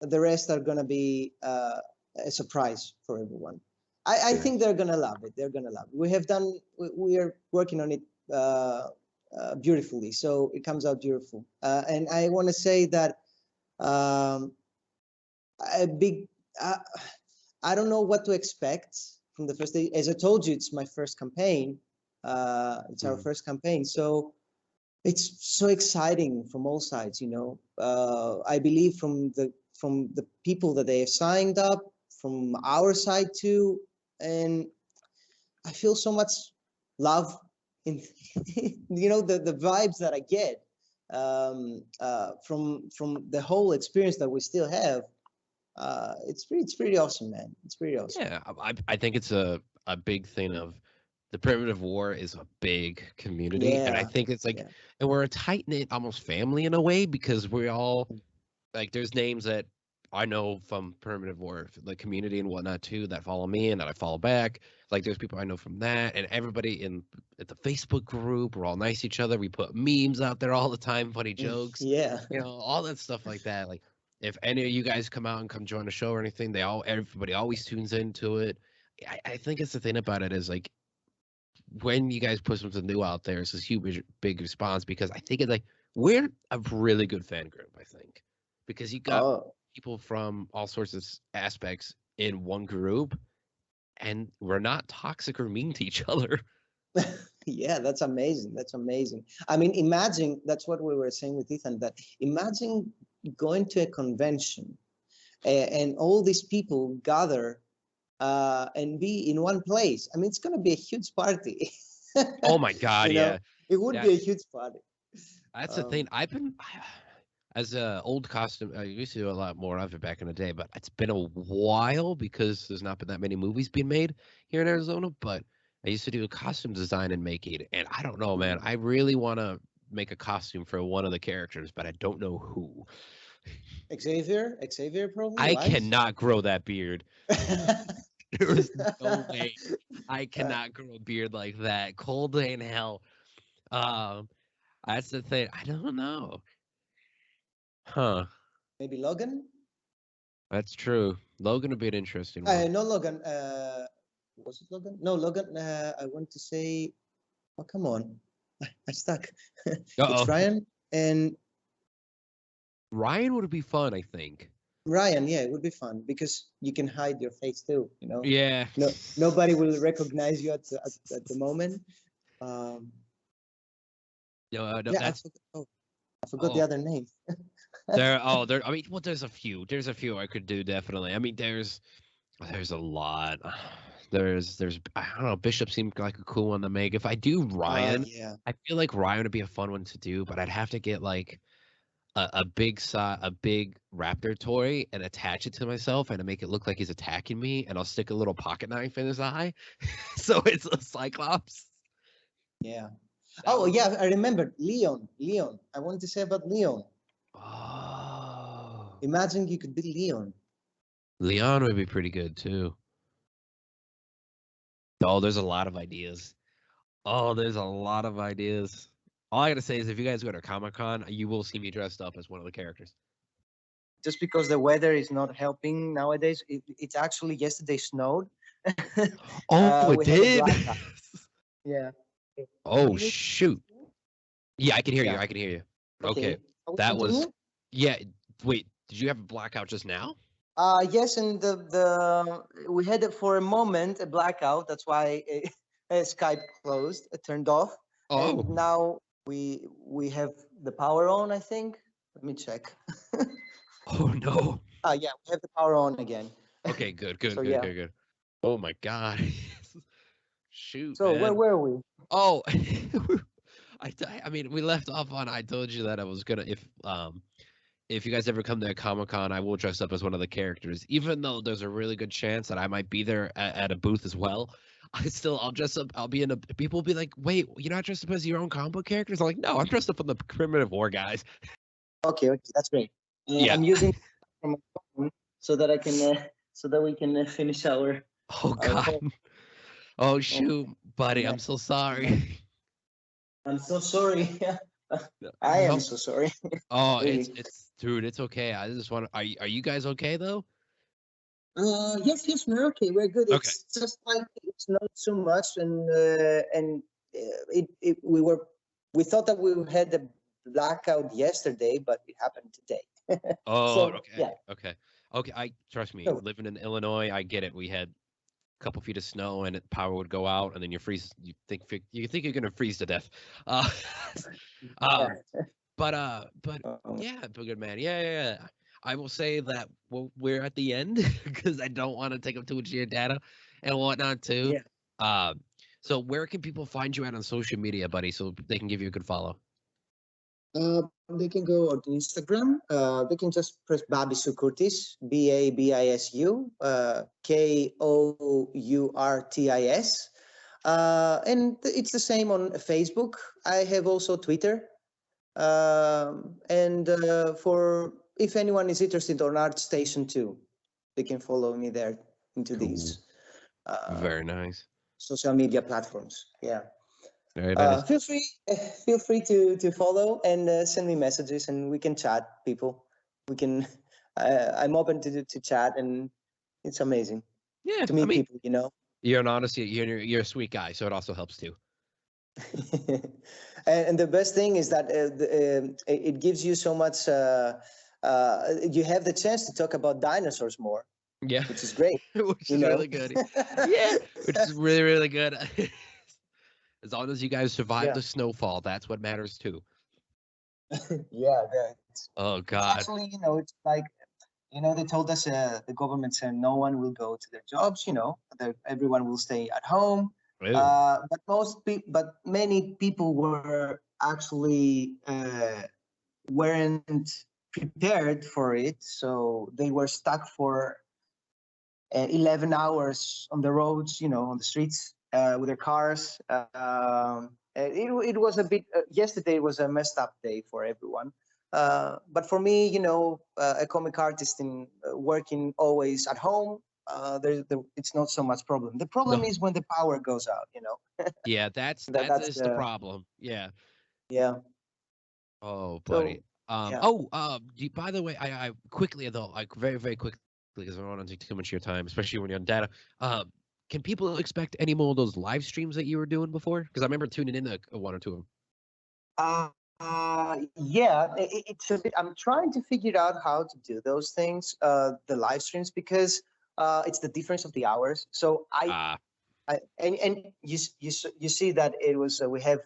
rest are going to be a surprise for everyone. I think they're going to love it. They're going to love it. We are working on it beautifully. So it comes out beautiful. And I want to say that a big. I don't know what to expect from the first day. As I told you, it's my first campaign. It's our first campaign, so it's so exciting from all sides. I believe from the people that they have signed up, from our side too, and I feel so much love in the vibes that I get from the whole experience that we still have. It's pretty awesome, man. It's pretty awesome. Yeah, I think it's a big thing of the primitive war is a big community, and I Yeah, think it's like, yeah. and we're a tight knit, almost family in a way, because we all like there's names that I know from primitive war, the community and whatnot too, that follow me and that I follow back. Like there's people I know from that, and everybody at the Facebook group, we're all nice to each other. We put memes out there all the time, funny jokes, Yeah. all that stuff like that. Like if any of you guys come out and come join a show or anything, everybody always tunes into it. I think it's the thing about it is like when you guys put something new out there, it's this huge big response, because I think it's like we're a really good fan group. I think because you got Oh, people from all sorts of aspects in one group, and we're not toxic or mean to each other. yeah, that's amazing. That's amazing. I mean, imagine, that's what we were saying with Ethan, that imagine going to a convention and all these people gather and be in one place. I mean, it's going to be a huge party. Oh my God, yeah. It would be a huge party. That's the thing. I've been as a old costume. I used to do a lot more of it back in the day, but it's been a while because there's not been that many movies being made here in Arizona. But I used to do costume design and making, and I don't know, man. I really want to make a costume for one of the characters, but I don't know who. Xavier probably. I Wise? cannot grow that beard. There's no way I cannot grow a beard like that. Cold day in hell. That's the thing. I don't know. Huh. Maybe Logan? That's true. Logan would be an interesting one. No, Logan. Was it Logan? No, Logan. I want to say. Oh, come on. I stuck. Uh-oh. It's Ryan and Ryan would be fun, I think. Ryan. Yeah, it would be fun because you can hide your face too. Yeah. No, nobody will recognize you at the moment. No, Yeah, that's I forgot the other name. there. Oh, there. I mean, well, there's a few. There's a few I could do definitely. I mean, there's a lot. There's I don't know. Bishop seemed like a cool one to make. If I do Ryan, Yeah. I feel like Ryan would be a fun one to do, but I'd have to get like a big raptor toy and attach it to myself and to make it look like he's attacking me, and I'll stick a little pocket knife in his eye, so it's a Cyclops. Yeah. Oh yeah, I remember Leon. I wanted to say about Leon. Oh. Imagine you could be Leon. Leon would be pretty good too. Oh, there's a lot of ideas. Oh, there's a lot of ideas. All I gotta say is if you guys go to Comic-Con, you will see me dressed up as one of the characters. Just because the weather is not helping nowadays, it's actually yesterday snowed. Oh, it did? Yeah. Oh, shoot. Yeah, I can hear you. Yeah. I can hear you. Okay. Are we That was... continuing? Yeah. Wait, did you have a blackout just now? Yes, and we had it for a moment a blackout. That's why Skype closed, turned off. Oh. And now we have the power on, I think. Let me check. Oh no. Yeah, we have the power on again. Okay, good. So, yeah. Good. Oh my God. Shoot. So man. where were we? Oh, I mean, we left off on. I told you that I was gonna if you guys ever come to Comic-Con, I will dress up as one of the characters, even though there's a really good chance that I might be there at a booth as well. I'll dress up. I'll be in a. People will be like, "Wait, you're not dressed up as your own comic book characters?" I'm like, "No, I'm dressed up on the primitive war guys." Okay, that's great. Yeah. I'm using from my phone so that I can so that we can finish our. Oh God. Oh shoot, buddy, I'm so sorry. I'm so sorry. I am so sorry. Oh, Really. it's dude, it's okay. I just want to. Are you guys okay though? Yes, we're okay. We're good. Okay. It's just like it's not so much, and we thought that we had the blackout yesterday, but it happened today. Oh, So okay, yeah. okay. I trust me. So, Living in Illinois, I get it. We had a couple feet of snow, and power would go out, and then you freeze. You think you're gonna freeze to death. Uh, yeah. um, but Um, yeah, but good man. Yeah. I will say that we're at the end because I don't want to take up too much of your data and whatnot too. yeah. Um, so where can people find you at on social media, buddy, so they can give you a good follow? They can go on Instagram. They can just press Babisu Kourtis, Babisu, Kourtis. And it's the same on Facebook. I have also Twitter. And for if anyone is interested on ArtStation too, they can follow me there into Cool. these uh, Very nice. social media platforms. Yeah. Very nice. Feel free, feel free to follow and send me messages, and we can chat. People, we can. I'm open to chat, and it's amazing Yeah, to I meet mean, people. You know. you're an honestly, you're a sweet guy, so it also helps too. And the best thing is that it gives you so much. You have the chance to talk about dinosaurs more, Yeah, which is great. which You is know. really good. Yeah, which is really, really good. As long as you guys survive Yeah. the snowfall, that's what matters too. Yeah. Oh It's God. actually, it's like, they told us the government said no one will go to their jobs. That everyone will stay at home. Ew. But many people were actually weren't prepared for it, so they were stuck for 11 hours on the roads, on the streets with their cars. It was a bit, yesterday was a messed up day for everyone. But for me, a comic artist in working always at home, it's not so much problem. The problem No. is when the power goes out, Yeah, that's that that that's is the the, problem. Yeah. yeah. Oh, buddy. So, yeah. By the way, I quickly though, like very, very quickly, because I don't want to take too much of your time, especially when you're on data. Can people expect any more of those live streams that you were doing before? Because I remember tuning in to one or two of them. Yeah, it's a bit. I'm trying to figure out how to do those things, the live streams, because it's the difference of the hours. So Ah, and you see that it was we have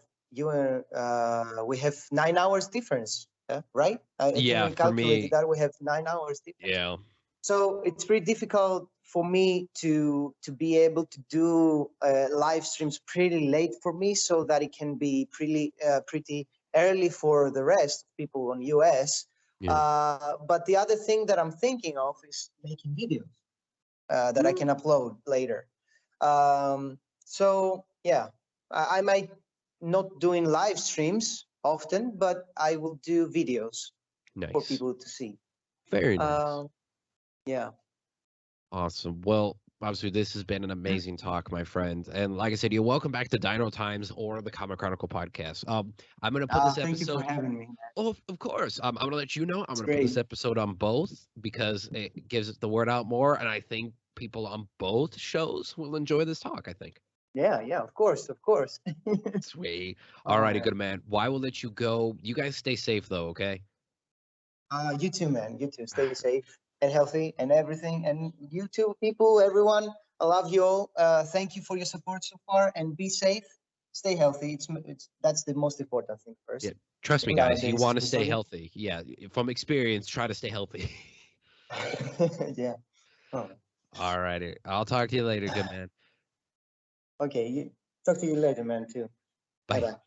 9 hours difference, right? I think yeah, we for calculated me, that we have 9 hours difference. yeah, So it's pretty difficult for me to be able to do live streams pretty late for me, so that it can be pretty early for the rest of people on US. yeah. But the other thing that I'm thinking of is making videos that I can upload later. So yeah, I might not doing live streams often, but I will do videos for Nice. people to see. Very nice. Um, yeah. Awesome. Well, obviously, this has been an amazing talk, my friend. And like I said, you're welcome back to Dino Times or the Comic Chronicle podcast. I'm gonna put this Thank you for episode. having me. Oh, of course. I'm gonna let you know. I'm It's gonna put this great. episode on both because it gives the word out more, and I think people on both shows will enjoy this talk. I think. Yeah, of course, of course. Sweet. All All righty, right. good man. Well, I will let you go. You guys stay safe though, okay? You too, man. You too. Stay safe and healthy and everything. And you too, people, everyone. I love you all. Thank you for your support so far, and be safe. Stay healthy. It's that's the most important thing Yeah. first Trust me, guys. You nowadays, want to stay especially. healthy. Yeah. From experience, try to stay healthy. Yeah. Oh. All righty. I'll talk to you later, good man. Okay. Talk to you later, man. Too. Bye Bye. bye.